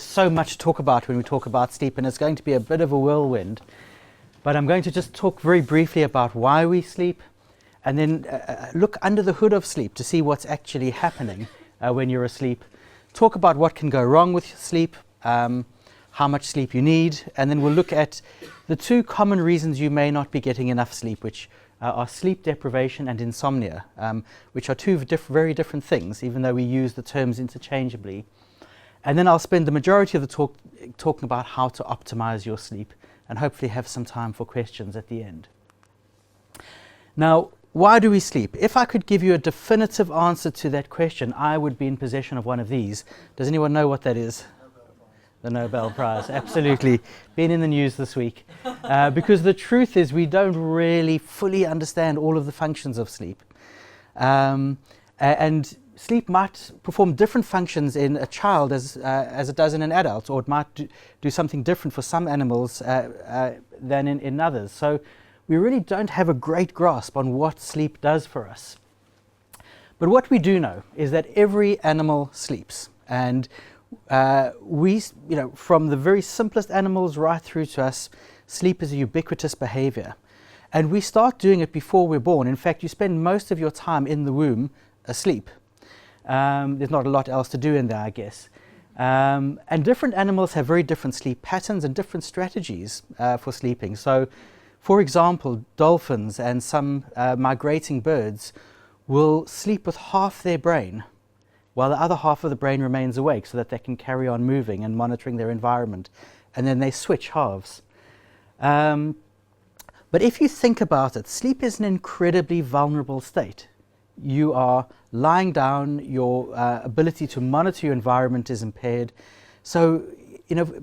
there's so much to talk about when we talk about sleep, and it's going to be a bit of a whirlwind. But I'm going to just talk very briefly about why we sleep, and then look under the hood of sleep to see what's actually happening when you're asleep. Talk about what can go wrong with sleep, how much sleep you need, and then we'll look at the two common reasons you may not be getting enough sleep, which are sleep deprivation and insomnia, which are two very different things, even though we use the terms interchangeably. And then I'll spend the majority of the talk talking about how to optimize your sleep, and hopefully have some time for questions at the end. Now, why do we sleep? If I could give you a definitive answer to that question, I would be in possession of one of these. Does anyone know what that is? The Nobel Prize, absolutely. Been in the news this week. Because the truth is we don't really fully understand all of the functions of sleep. And sleep might perform different functions in a child as it does in an adult, or it might do something different for some animals than in others. So we really don't have a great grasp on what sleep does for us. But what we do know is that every animal sleeps. And from the very simplest animals right through to us, sleep is a ubiquitous behavior. And we start doing it before we're born. In fact, you spend most of your time in the womb asleep. There's not a lot else to do in there, I guess. And different animals have very different sleep patterns and different strategies for sleeping. So, for example, dolphins and some migrating birds will sleep with half their brain, while the other half of the brain remains awake so that they can carry on moving and monitoring their environment. And then they switch halves. But if you think about it, sleep is an incredibly vulnerable state. You are lying down, your ability to monitor your environment is impaired. So,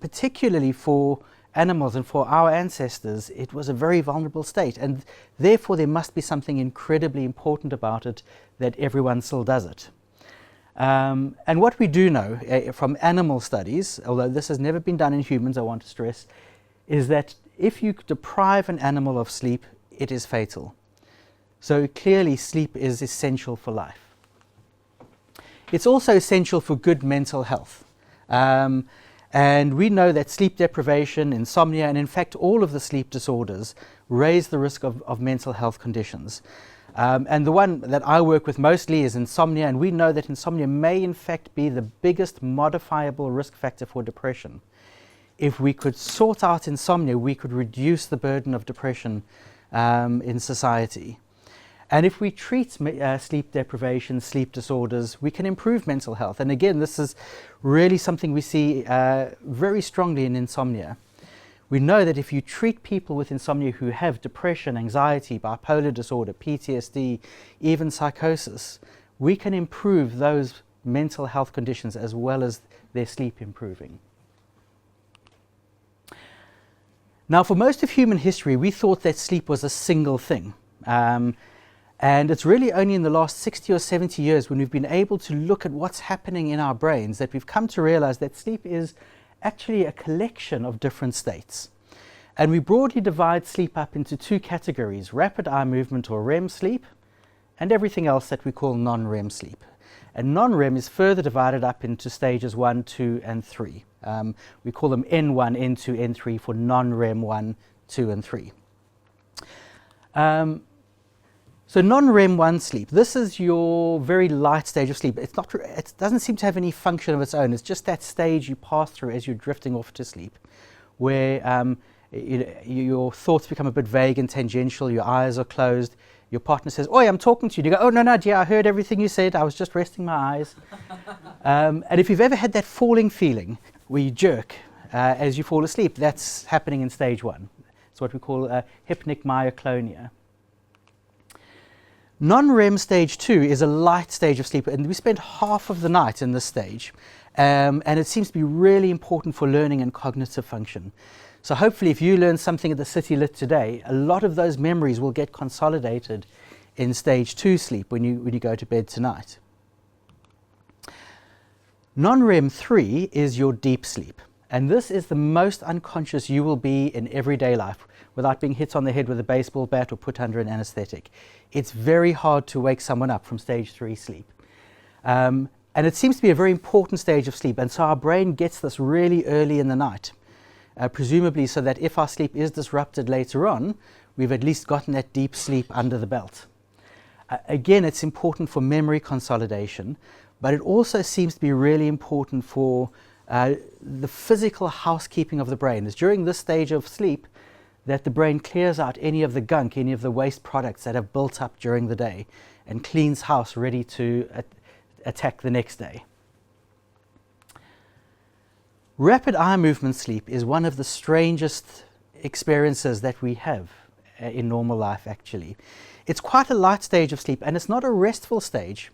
particularly for animals and for our ancestors, it was a very vulnerable state. And therefore, there must be something incredibly important about it that everyone still does it. And what we do know from animal studies, although this has never been done in humans, I want to stress, is that if you deprive an animal of sleep, it is fatal. So clearly sleep is essential for life. It's also essential for good mental health. And we know that sleep deprivation, insomnia, and in fact all of the sleep disorders raise the risk of mental health conditions. And the one that I work with mostly is insomnia, and we know that insomnia may in fact be the biggest modifiable risk factor for depression. If we could sort out insomnia, we could reduce the burden of depression in society. And if we treat sleep deprivation, sleep disorders, we can improve mental health. And again, this is really something we see very strongly in insomnia. We know that if you treat people with insomnia who have depression, anxiety, bipolar disorder, PTSD, even psychosis, we can improve those mental health conditions as well as their sleep improving. Now, for most of human history, we thought that sleep was a single thing. And it's really only in the last 60 or 70 years when we've been able to look at what's happening in our brains that we've come to realize that sleep is actually a collection of different states. And we broadly divide sleep up into two categories: rapid eye movement or REM sleep, and everything else that we call non-REM sleep. And non-REM is further divided up into stages 1, 2, and 3. We call them N1, N2, N3 for non-REM 1, 2, and 3. So non-REM 1 sleep, this is your very light stage of sleep. It doesn't seem to have any function of its own. It's just that stage you pass through as you're drifting off to sleep, where your thoughts become a bit vague and tangential, your eyes are closed, your partner says, "Oi, I'm talking to you." You go, "Oh, no, dear, I heard everything you said. I was just resting my eyes." And if you've ever had that falling feeling where you jerk as you fall asleep, that's happening in stage 1. It's what we call hypnic myoclonia. Non-REM stage 2 is a light stage of sleep, and we spend half of the night in this stage, and it seems to be really important for learning and cognitive function. So hopefully if you learn something at the Citylit today, a lot of those memories will get consolidated in stage 2 sleep when you go to bed tonight. Non-REM 3 is your deep sleep, and this is the most unconscious you will be in everyday life without being hit on the head with a baseball bat or put under an anesthetic. It's very hard to wake someone up from stage 3 sleep. And it seems to be a very important stage of sleep, and so our brain gets this really early in the night, presumably so that if our sleep is disrupted later on, we've at least gotten that deep sleep under the belt. Again, it's important for memory consolidation, but it also seems to be really important for the physical housekeeping of the brain. It's during this stage of sleep that the brain clears out any of the gunk, any of the waste products that have built up during the day, and cleans house ready to attack the next day. Rapid eye movement sleep is one of the strangest experiences that we have in normal life, actually. It's quite a light stage of sleep, and it's not a restful stage.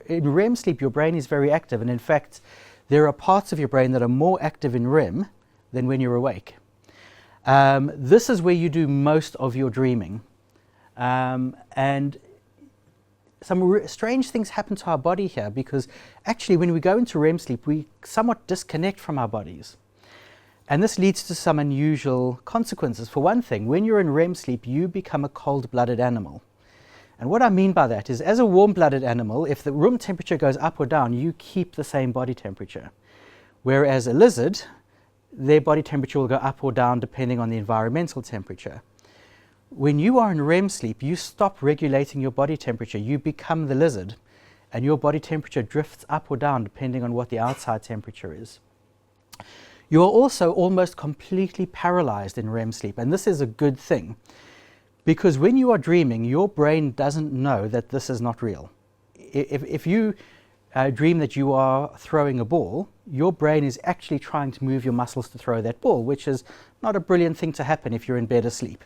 In REM sleep, your brain is very active, and in fact, there are parts of your brain that are more active in REM than when you're awake. This is where you do most of your dreaming. And some strange things happen to our body here, because actually when we go into REM sleep, we somewhat disconnect from our bodies. And this leads to some unusual consequences. For one thing, when you're in REM sleep, you become a cold-blooded animal. And what I mean by that is, as a warm-blooded animal, if the room temperature goes up or down, you keep the same body temperature. Whereas a lizard, their body temperature will go up or down depending on the environmental temperature. When you are in REM sleep, you stop regulating your body temperature. You become the lizard, and your body temperature drifts up or down depending on what the outside temperature is. You are also almost completely paralyzed in REM sleep, and this is a good thing, because when you are dreaming, your brain doesn't know that this is not real. If you dream that you are throwing a ball, your brain is actually trying to move your muscles to throw that ball, which is not a brilliant thing to happen if you're in bed asleep.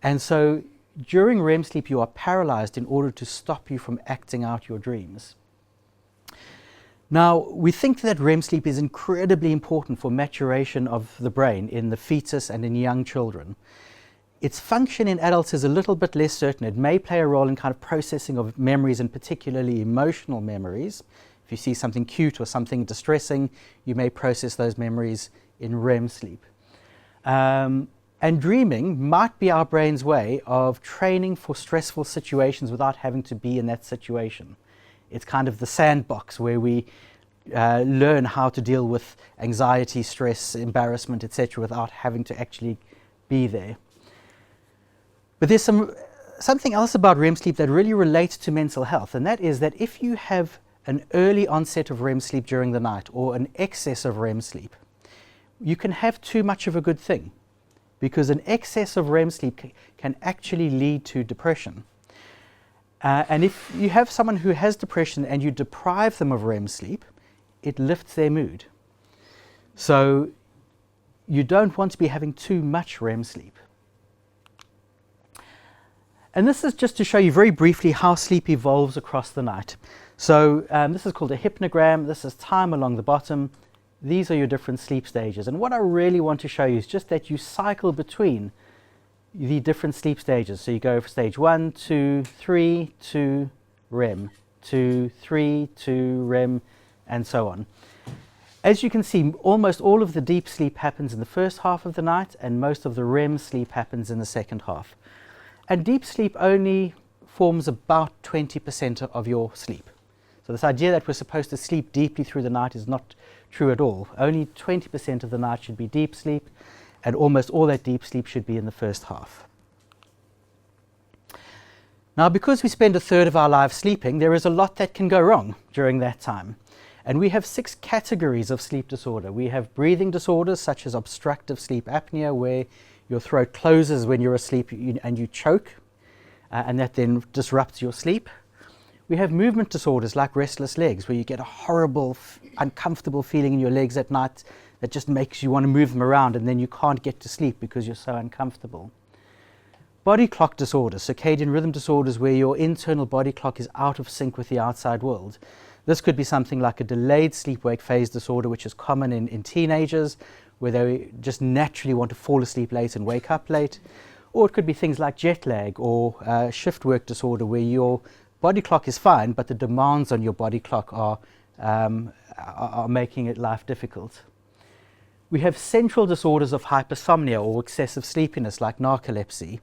And so during REM sleep, you are paralyzed in order to stop you from acting out your dreams. Now, we think that REM sleep is incredibly important for maturation of the brain in the fetus and in young children. Its function in adults is a little bit less certain. It may play a role in kind of processing of memories, and particularly emotional memories. If you see something cute or something distressing, you may process those memories in REM sleep. And dreaming might be our brain's way of training for stressful situations without having to be in that situation. It's kind of the sandbox where we learn how to deal with anxiety, stress, embarrassment, etc., without having to actually be there. But there's something else about REM sleep that really relates to mental health, and that is that if you have an early onset of REM sleep during the night or an excess of REM sleep, you can have too much of a good thing, because an excess of REM sleep can actually lead to depression. And if you have someone who has depression and you deprive them of REM sleep, it lifts their mood. So you don't want to be having too much REM sleep. And this is just to show you very briefly how sleep evolves across the night. So this is called a hypnogram. This is time along the bottom. These are your different sleep stages. And what I really want to show you is just that you cycle between the different sleep stages. So you go for stage 1, 2, 3 to REM, 2, 3 to REM, and so on. As you can see, almost all of the deep sleep happens in the first half of the night, and most of the REM sleep happens in the second half. And deep sleep only forms about 20% of your sleep. So this idea that we're supposed to sleep deeply through the night is not true at all. Only 20% of the night should be deep sleep, and almost all that deep sleep should be in the first half. Now, because we spend a third of our lives sleeping, there is a lot that can go wrong during that time. And we have 6 categories of sleep disorder. We have breathing disorders such as obstructive sleep apnea, where your throat closes when you're asleep and you choke, and that then disrupts your sleep. We have movement disorders like restless legs, where you get a horrible, uncomfortable feeling in your legs at night that just makes you want to move them around, and then you can't get to sleep because you're so uncomfortable. Body clock disorders, circadian rhythm disorders, where your internal body clock is out of sync with the outside world. This could be something like a delayed sleep-wake phase disorder, which is common in teenagers, where they just naturally want to fall asleep late and wake up late. Or it could be things like jet lag or shift work disorder, where your body clock is fine, but the demands on your body clock are making it life difficult. We have central disorders of hypersomnia or excessive sleepiness, like narcolepsy.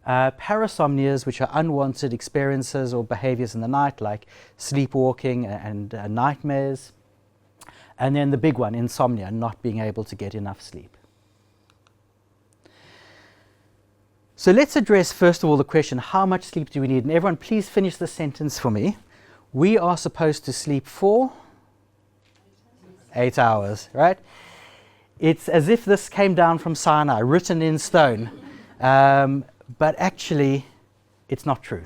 Parasomnias, which are unwanted experiences or behaviors in the night, like sleepwalking and nightmares. And then the big one, insomnia, not being able to get enough sleep. So let's address first of all the question, how much sleep do we need? And everyone, please finish the sentence for me. We are supposed to sleep for 8 hours, right? It's as if this came down from Sinai, written in stone. But actually, it's not true.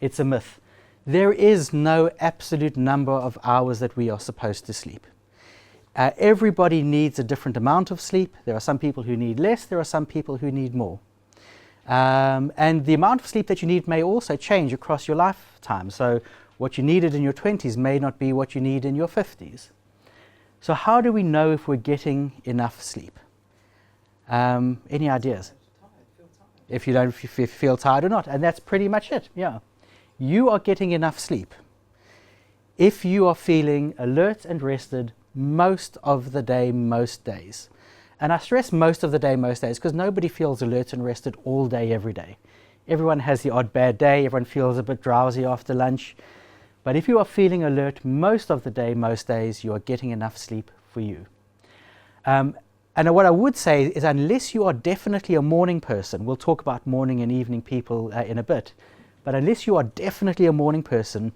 It's a myth. There is no absolute number of hours that we are supposed to sleep. Everybody needs a different amount of sleep. There are some people who need less. There are some people who need more. And the amount of sleep that you need may also change across your lifetime. So what you needed in your 20s may not be what you need in your 50s. So how do we know if we're getting enough sleep? Any ideas? If you feel tired or not. And that's pretty much it, yeah. You are getting enough sleep if you are feeling alert and rested most of the day, most days. And I stress most of the day, most days, because nobody feels alert and rested all day, every day. Everyone has the odd bad day, everyone feels a bit drowsy after lunch. But if you are feeling alert most of the day, most days, you are getting enough sleep for you. And what I would say is, unless you are definitely a morning person, we'll talk about morning and evening people in a bit, but unless you are definitely a morning person,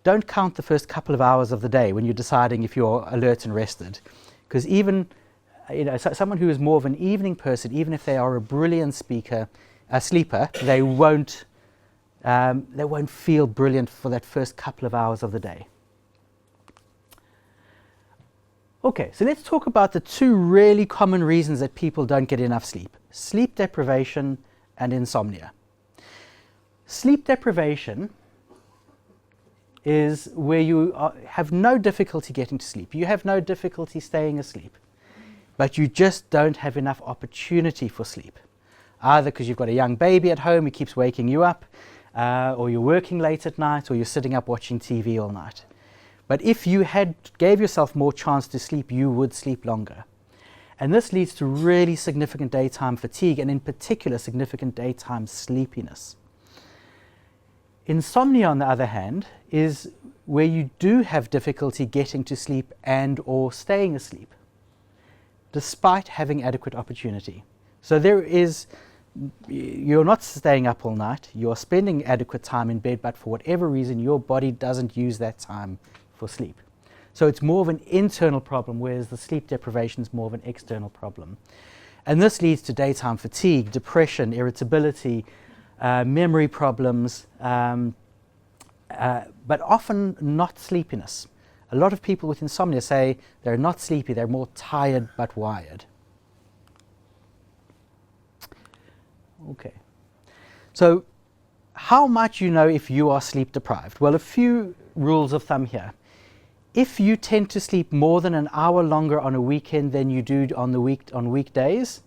don't count the first couple of hours of the day when you're deciding if you're alert and rested. Because even someone who is more of an evening person, even if they are a brilliant sleeper, they won't feel brilliant for that first couple of hours of the day. Okay, so let's talk about the two really common reasons that people don't get enough sleep: sleep deprivation and insomnia. Sleep deprivation is where you have no difficulty getting to sleep. You have no difficulty staying asleep, but you just don't have enough opportunity for sleep. Either because you've got a young baby at home who keeps waking you up, or you're working late at night, or you're sitting up watching TV all night. But if you gave yourself more chance to sleep, you would sleep longer. And this leads to really significant daytime fatigue, and in particular, significant daytime sleepiness. Insomnia, on the other hand, is where you do have difficulty getting to sleep and or staying asleep, despite having adequate opportunity. So you're not staying up all night, you're spending adequate time in bed, but for whatever reason, your body doesn't use that time for sleep. So it's more of an internal problem, whereas the sleep deprivation is more of an external problem. And this leads to daytime fatigue, depression, irritability, memory problems, but often not sleepiness. A lot of people with insomnia say they're not sleepy, they're more tired but wired. Okay. So how might you know if you are sleep deprived? Well, a few rules of thumb here. If you tend to sleep more than an hour longer on a weekend than you do on weekdays,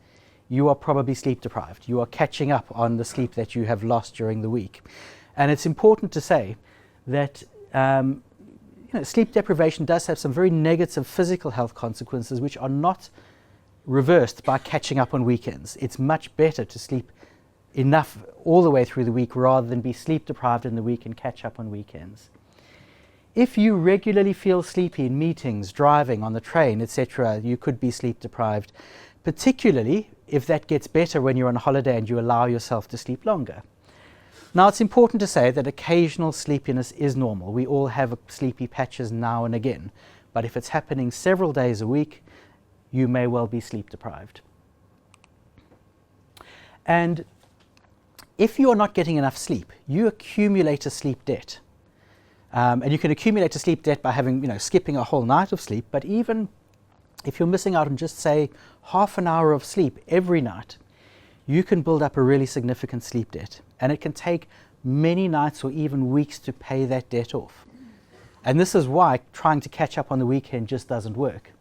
you are probably sleep deprived. You are catching up on the sleep that you have lost during the week. And it's important to say that sleep deprivation does have some very negative physical health consequences which are not reversed by catching up on weekends. It's much better to sleep enough all the way through the week rather than be sleep deprived in the week and catch up on weekends. If you regularly feel sleepy in meetings, driving, on the train, etc., you could be sleep deprived, particularly if that gets better when you're on holiday and you allow yourself to sleep longer. Now, it's important to say that occasional sleepiness is normal. We all have sleepy patches now and again, but if it's happening several days a week, you may well be sleep deprived. And if you are not getting enough sleep, you accumulate a sleep debt. And you can accumulate a sleep debt by skipping a whole night of sleep, but even if you're missing out on just, say, half an hour of sleep every night, you can build up a really significant sleep debt. And it can take many nights or even weeks to pay that debt off. And this is why trying to catch up on the weekend just doesn't work.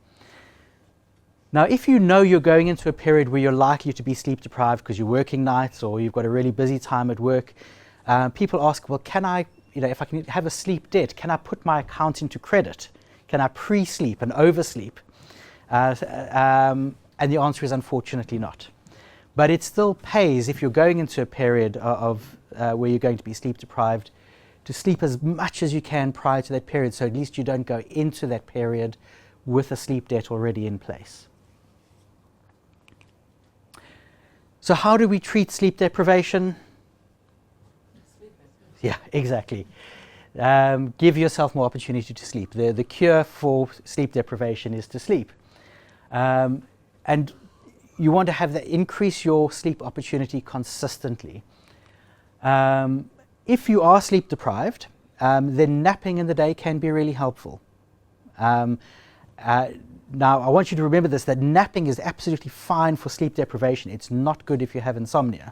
Now, if you know you're going into a period where you're likely to be sleep deprived because you're working nights or you've got a really busy time at work, people ask, well, can I, if I can have a sleep debt, can I put my account into credit? Can I pre-sleep and oversleep? And the answer is unfortunately not. But it still pays if you're going into a period of where you're going to be sleep deprived, to sleep as much as you can prior to that period, so at least you don't go into that period with a sleep debt already in place. So how do we treat sleep deprivation? Yeah, exactly. Give yourself more opportunity to sleep. The cure for sleep deprivation is to sleep. And you want to have that increase your sleep opportunity consistently. If you are sleep deprived, then napping in the day can be really helpful. Now, I want you to remember this, that napping is absolutely fine for sleep deprivation. It's not good if you have insomnia.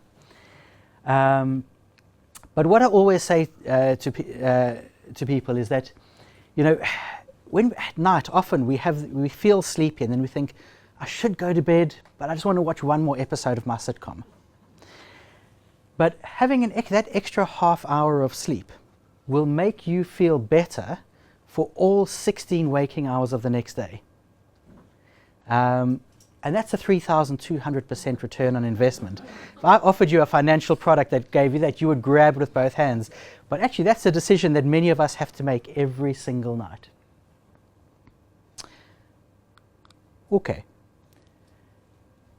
But what I always say to people is that, you know, when at night often we feel sleepy and then we think, I should go to bed, but I just want to watch one more episode of my sitcom. But having that extra half hour of sleep will make you feel better for all 16 waking hours of the next day. And that's a 3,200% return on investment. If I offered you a financial product that gave you that, you would grab it with both hands. But actually, that's a decision that many of us have to make every single night. Okay.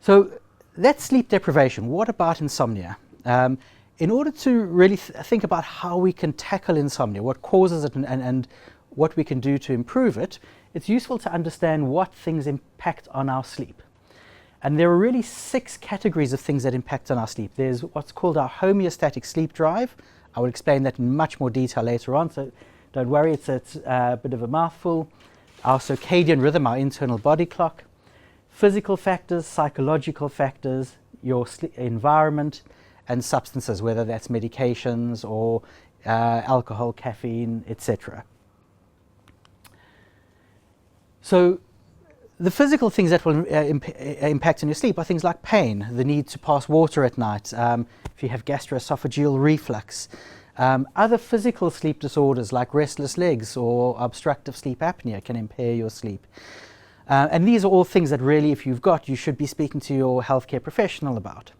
So that's sleep deprivation. What about insomnia? In order to really think about how we can tackle insomnia, what causes it and what we can do to improve it, it's useful to understand what things impact on our sleep. And there are really 6 categories of things that impact on our sleep. There's what's called our homeostatic sleep drive. I will explain that in much more detail later on, so don't worry, it's a bit of a mouthful. Our circadian rhythm, our internal body clock. Physical factors, psychological factors, your environment, and substances, whether that's medications or alcohol, caffeine, etc. So the physical things that will impact on your sleep are things like pain, the need to pass water at night, if you have gastroesophageal reflux, other physical sleep disorders like restless legs or obstructive sleep apnea can impair your sleep. And these are all things that really, if you've got, you should be speaking to your healthcare professional about.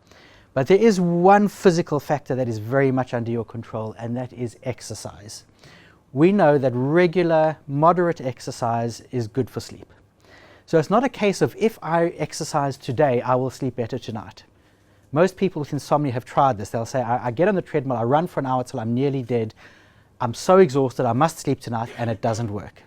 But there is one physical factor that is very much under your control, and that is exercise. We know that regular, moderate exercise is good for sleep. So it's not a case of if I exercise today, I will sleep better tonight. Most people with insomnia have tried this. They'll say, I get on the treadmill, I run for an hour till I'm nearly dead. I'm so exhausted, I must sleep tonight, and it doesn't work.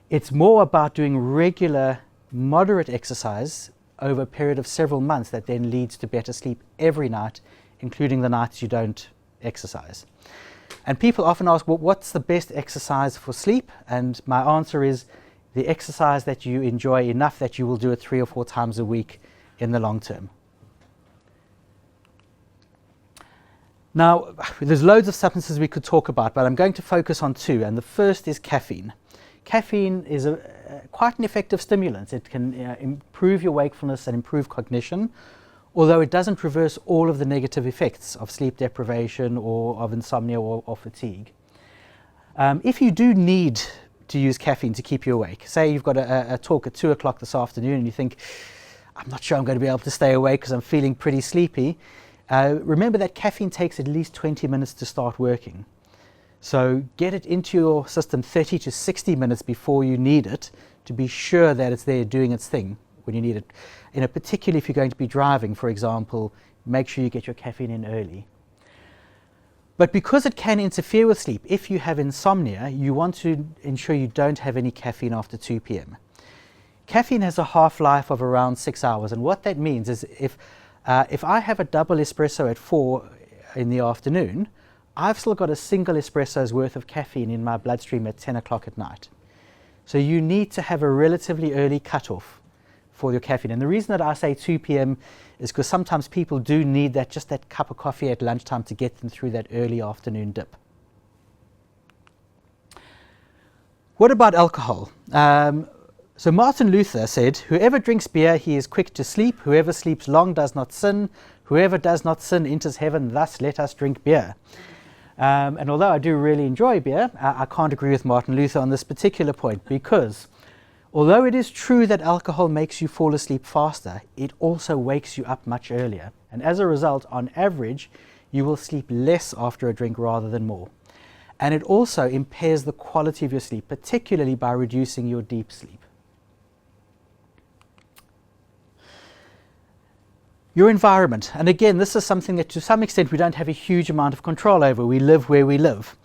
It's more about doing regular, moderate exercise over a period of several months that then leads to better sleep every night, including the nights you don't exercise. And people often ask, well, what's the best exercise for sleep? And my answer is the exercise that you enjoy enough that you will do it 3 or 4 times a week in the long term. Now, there's loads of substances we could talk about, but I'm going to focus on 2, and the first is caffeine. Caffeine is quite an effective stimulant. It can improve your wakefulness and improve cognition, although it doesn't reverse all of the negative effects of sleep deprivation or of insomnia or fatigue. If you do need to use caffeine to keep you awake, say you've got a talk at 2 o'clock this afternoon and you think, I'm not sure I'm going to be able to stay awake because I'm feeling pretty sleepy, remember that caffeine takes at least 20 minutes to start working. So get it into your system 30 to 60 minutes before you need it to be sure that it's there doing its thing when you need it. Particularly if you're going to be driving, for example, make sure you get your caffeine in early. But because it can interfere with sleep, if you have insomnia, you want to ensure you don't have any caffeine after 2 p.m. Caffeine has a half-life of around 6 hours, and what that means is if I have a double espresso at 4 in the afternoon, I've still got a single espresso's worth of caffeine in my bloodstream at 10 o'clock at night. So you need to have a relatively early cutoff for your caffeine. And the reason that I say 2 p.m. is because sometimes people do need just that cup of coffee at lunchtime to get them through that early afternoon dip. What about alcohol? So Martin Luther said, whoever drinks beer, he is quick to sleep. Whoever sleeps long does not sin. Whoever does not sin enters heaven. Thus let us drink beer. And although I do really enjoy beer, I can't agree with Martin Luther on this particular point, because Although it is true that alcohol makes you fall asleep faster, it also wakes you up much earlier. And as a result, on average, you will sleep less after a drink rather than more. And it also impairs the quality of your sleep, particularly by reducing your deep sleep. Your environment, and again, this is something that to some extent we don't have a huge amount of control over. We live where we live.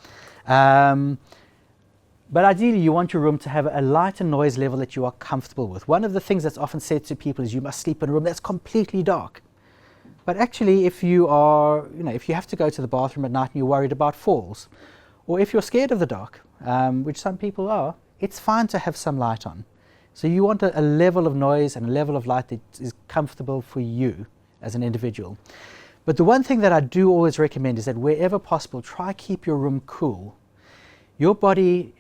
But ideally you want your room to have a light and noise level that you are comfortable with. One of the things that's often said to people is you must sleep in a room that's completely dark. But actually if you are, if you have to go to the bathroom at night and you're worried about falls, or if you're scared of the dark, which some people are, it's fine to have some light on. So you want a level of noise and a level of light that is comfortable for you as an individual. But the one thing that I do always recommend is that wherever possible, try keep your room cool. Your body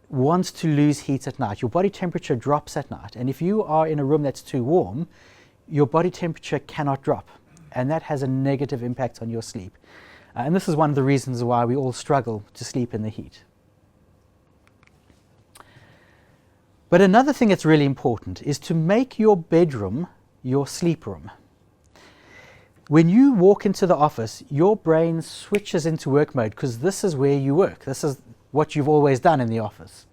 wants to lose heat at night. Your body temperature drops at night. And if you are in a room that's too warm, your body temperature cannot drop. And that has a negative impact on your sleep. And this is one of the reasons why we all struggle to sleep in the heat. But another thing that's really important is to make your bedroom your sleep room. When you walk into the office, your brain switches into work mode because this is where you work. This is what you've always done in the office.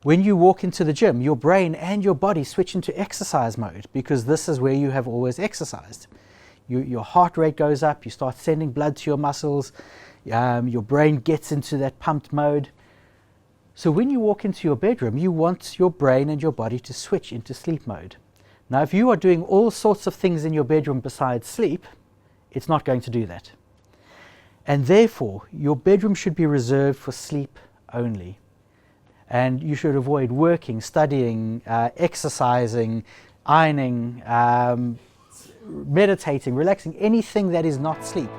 When you walk into the gym, your brain and your body switch into exercise mode because this is where you have always exercised. Your heart rate goes up, you start sending blood to your muscles, your brain gets into that pumped mode. So when you walk into your bedroom, you want your brain and your body to switch into sleep mode. Now, if you are doing all sorts of things in your bedroom besides sleep, it's not going to do that. And therefore, your bedroom should be reserved for sleep only. And you should avoid working, studying, exercising, ironing, meditating, relaxing, anything that is not sleep.